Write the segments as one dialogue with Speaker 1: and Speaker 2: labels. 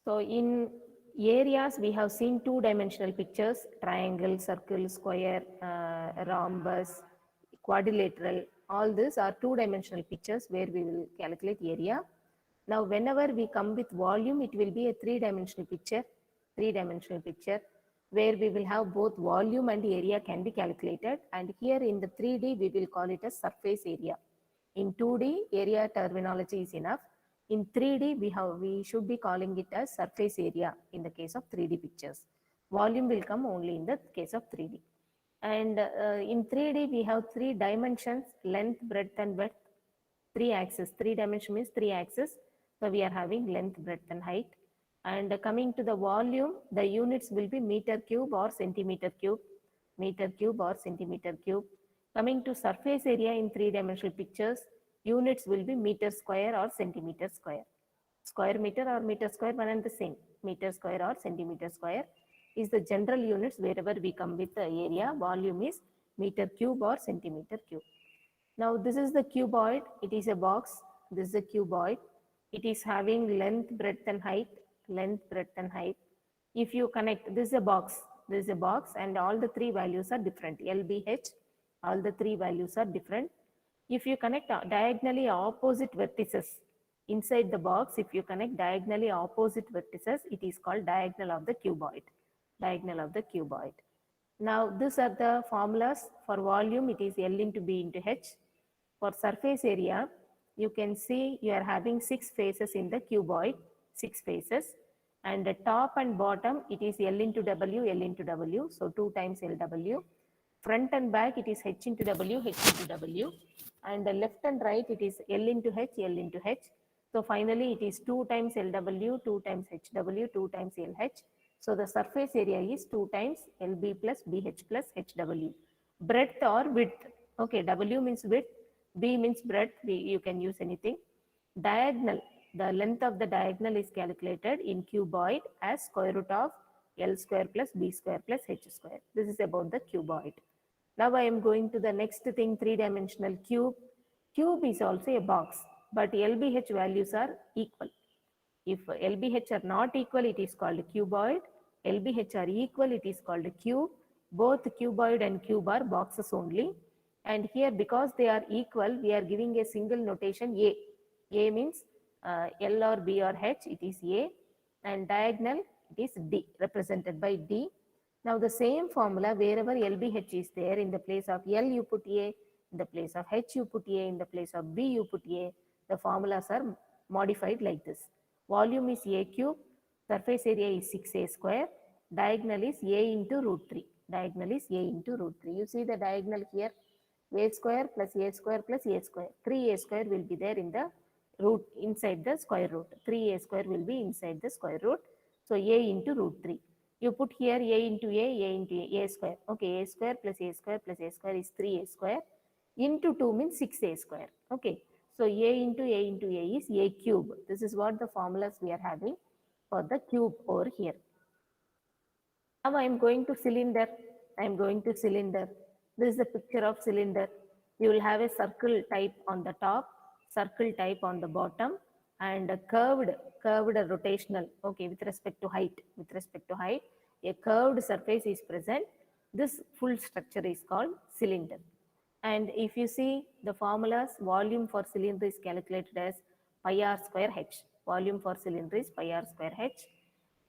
Speaker 1: So in areas, we have seen two-dimensional pictures: triangle, circle, square, rhombus, quadrilateral. All these are two-dimensional pictures where we will calculate area. Now, whenever we come with volume, it will be a three-dimensional picture where we will have both volume and area can be calculated. And here in the 3D, we will call it as surface area. In 2D, area terminology is enough. In 3D, we should be calling it as surface area in the case of 3D pictures. Volume will come only in the case of 3D. And in 3D, we have three dimensions: length, breadth, and width. Three axes. Three dimension means three axes. So we are having length, breadth, and height. And coming to the volume, the units will be meter cube or centimeter cube, meter cube or centimeter cube. Coming to surface area in three-dimensional pictures, units will be meter square or centimeter square. Square meter or meter square, one and the same. Meter square or centimeter square is the general units wherever we come with the area. Volume is meter cube or centimeter cube. Now this is the cuboid. It is a box. This is a cuboid. It is having length, breadth, and height. Length, breadth, and height. If you connect, this is a box. This is a box, and all the three values are different. LBH, all the three values are different. If you connect diagonally opposite vertices inside the box, if you connect diagonally opposite vertices, it is called diagonal of the cuboid. Diagonal of the cuboid. Now, these are the formulas. For volume, it is L into B into H. For surface area, you can see you are having 6 faces in the cuboid, 6 faces. And the top and bottom, it is L into W, L into W. So 2 times LW. Front and back, it is H into W, H into W. And the left and right, it is L into H, L into H. So finally, it is 2 times LW, 2 times HW, 2 times LH. So the surface area is 2 times LB plus BH plus HW. Breadth or width. Okay, W means width, B means breadth. You can use anything. Diagonal. The length of the diagonal is calculated in cuboid as square root of L square plus B square plus H square. This is about the cuboid. Now I am going to the next thing, three-dimensional cube. Cube is also a box, but LBH values are equal. If LBH are not equal, it is called cuboid. LBH are equal, it is called cube. Both cuboid and cube are boxes only. And here, because they are equal, we are giving a single notation A. A means L or B or H, it is A. And diagonal, it is D, represented by D. Now the same formula, wherever LBH is there, in the place of L you put A, in the place of H you put A, in the place of B you put A. The formulas are modified like this. Volume is A cube, surface area is 6A square, diagonal is A into root 3. Diagonal is A into root 3. You see the diagonal here, A square plus A square plus A square. 3A square will be there in the root, inside the square root. 3A square will be inside the square root. So A into root 3. You put here A into A into A square. Okay, A square plus A square plus A square is 3A square. Into 2 means 6A square. Okay, so A into A is A cube. This is what the formulas we are having for the cube over here. Now I am going to cylinder. I am going to cylinder. This is the picture of cylinder. You will have a circle type on the top, circle type on the bottom, and a curved rotational. Okay, with respect to height. With respect to height, a curved surface is present. This full structure is called cylinder. And if you see the formulas, volume for cylinder is calculated as pi r square h. Volume for cylinder is pi r square h.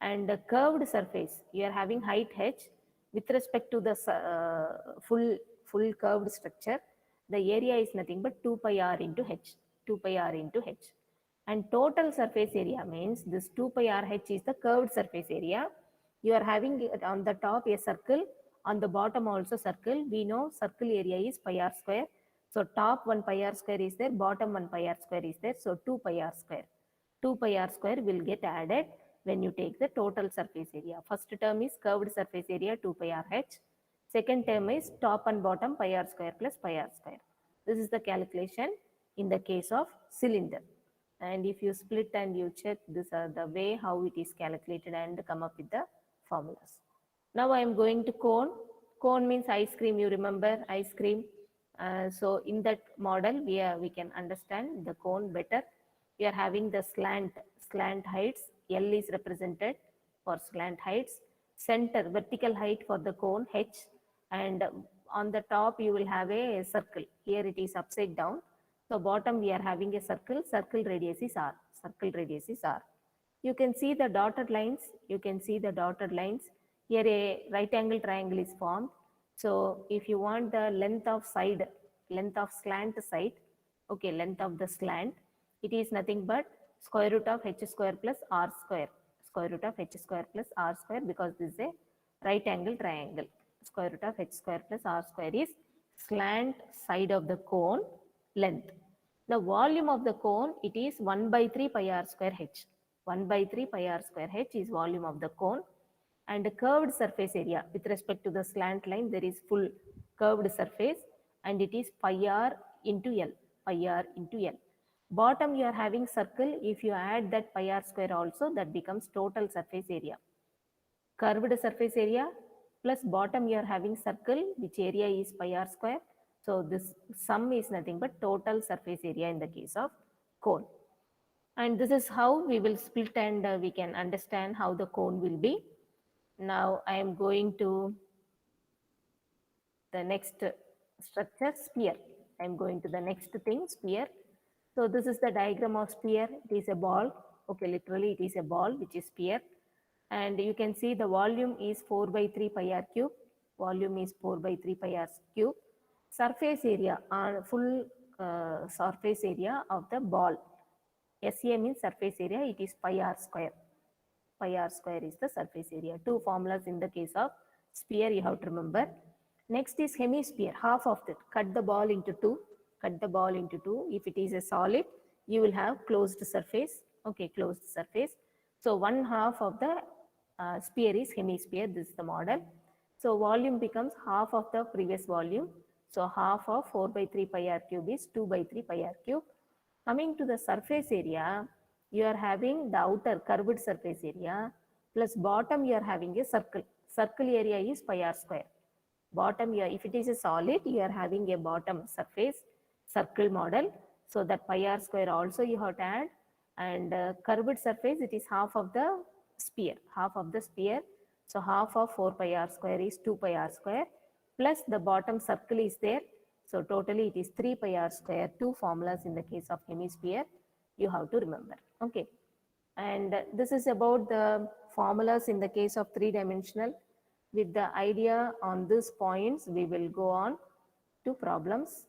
Speaker 1: And the curved surface, you are having height h. With respect to the full curved structure, the area is nothing but 2 pi r into h. 2 pi r into h. And total surface area means this 2 pi r h is the curved surface area. You are having on the top a circle, on the bottom also circle. We know circle area is pi r square. So top 1 pi r square is there, bottom 1 pi r square is there. So 2 pi r square. 2 pi r square will get added when you take the total surface area. First term is curved surface area 2 pi r h. Second term is top and bottom pi r square plus pi r square. This is the calculation in the case of cylinder. And if you split and you check, these are the way how it is calculated and come up with the formulas. Now I am going to cone. Cone means ice cream. You remember ice cream. So in that model, we can understand the cone better. We are having the slant heights L is represented for slant heights, center vertical height for the cone H, and on the top you will have a circle. Here it is upside down. So bottom we are having a circle, circle radius is R, circle radius is R. You can see the dotted lines, you can see the dotted lines. Here a right angle triangle is formed. So if you want the length of side, length of slant side, okay, length of the slant, it is nothing but square root of h square plus r square, square root of h square plus r square, because this is a right angle triangle. Square root of h square plus r square is slant side of the cone length. The volume of the cone, it is 1 by 3 pi r square h. 1 by 3 pi r square h is volume of the cone. And the curved surface area, with respect to the slant line, there is full curved surface, and it is pi r into L, pi r into L. Bottom you are having circle, if you add that pi r square also, that becomes total surface area. Curved surface area plus bottom you are having circle, which area is pi r square. So this sum is nothing but total surface area in the case of cone. And this is how we will split, and we can understand how the cone will be. Now I am going to the next structure, sphere. I am going to the next thing, sphere. So this is the diagram of sphere. It is a ball. Okay, literally it is a ball which is sphere. And you can see the volume is 4 by 3 pi r cube. Volume is 4 by 3 pi r cube. Surface area, full surface area of the ball. SA means surface area, it is pi r square. Pi r square is the surface area. Two formulas in the case of sphere you have to remember. Next is hemisphere, half of that. Cut the ball into two. Cut the ball into two. If it is a solid, you will have closed surface. Okay, closed surface. So one half of the sphere is hemisphere. This is the model. So volume becomes half of the previous volume. So half of 4 by 3 pi r cube is 2 by 3 pi r cube. Coming to the surface area, you are having the outer curved surface area, plus bottom you are having a circle. Circle area is pi r square. Bottom here, if it is a solid, you are having a bottom surface circle model. So that pi r square also you have to add, and curved surface, it is half of the sphere, half of the sphere. So half of 4 pi r square is 2 pi r square, plus the bottom circle is there. So totally it is 3 pi r square. Two formulas in the case of hemisphere you have to remember. Okay. And this is about the formulas in the case of three-dimensional. With the idea on these points, we will go on to problems.